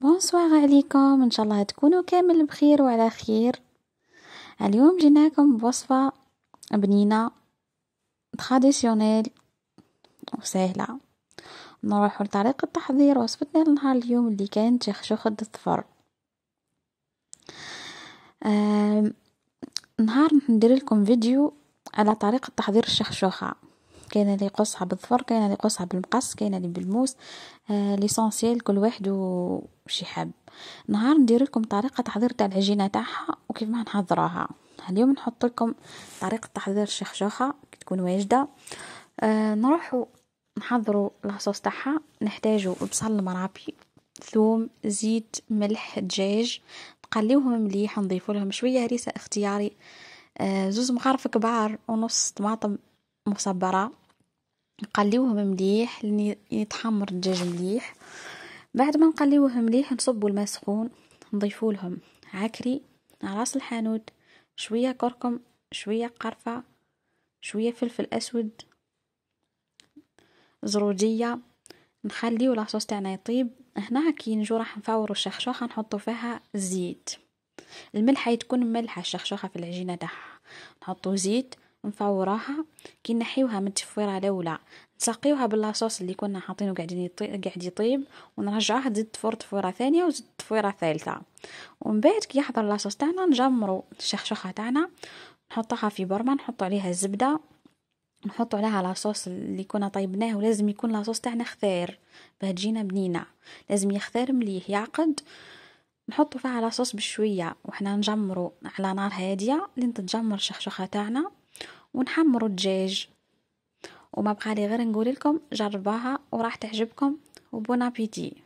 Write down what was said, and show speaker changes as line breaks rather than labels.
بونسوار عليكم، ان شاء الله تكونوا كامل بخير وعلى خير. اليوم جيناكم بوصفة بنينة تراديسيونيل وسهلة. نروح لطريقة تحضير وصفتنا لنهار اليوم اللي كانت شخشوخة الظفر. نهار ندير لكم فيديو على طريقة تحضير الشخشوخة، كاين اللي يقصها بالظفر، كاين اللي يقصها بالمقص، كاين اللي بالموس. ليسونسيال كل واحد وش يحب. نهار ندير لكم طريقه تحضير تاع العجينه تاعها وكيف ما نحضروها. اليوم نحط لكم طريقه تحضير الشخشوخه كي تكون واجده. نروحوا نحضروا لاصوص تاعها. نحتاجوا بصل مرابي، ثوم، زيت، ملح، دجاج. نقليوهم مليح، نضيفوا لهم شويه هريسه اختياري، زوز مغارف كبار ونص طماطم مصبره. نقليوهم مليح لين يتحمر الدجاج مليح. بعد ما نقليوه مليح نصبوا الماء سخون، نضيفوا لهم عكري، راس الحانوت، شويه كركم، شويه قرفه، شويه فلفل اسود، زروديه. نخليو لاصوص تاعنا يطيب. هنا كي نجو راح نفوروا الشخشوخه نحطوا فيها الزيت. الملحه تكون ملحه الشخشوخه في العجينه تاعها. نحطوا زيت نفوراها. كي نحيوها من التفويره الاولى نسقيوها باللاصوص اللي كنا حاطينه قاعد يطيب، ونرجعوها تزيد تفور تفويره ثانيه وزيد تفويره ثالثه. ومن بعد كي يحضر لاصوص تاعنا نجمروا الشخشوخه تاعنا، نحطوها في برمه، نحطوا عليها الزبده، نحطوا عليها لاصوص اللي كنا طيبناه. ولازم يكون لاصوص تاعنا خثير باه تجينا بنينه، لازم يخثر مليح يعقد. نحطوا فيها لاصوص بشويه وحنا نجمروا على نار هاديه لين تتجمر الشخشوخه تاعنا، ونحمروا الدجاج. وما بقالي غير نقول لكم جربوها وراح تعجبكم، وبون ابيتي.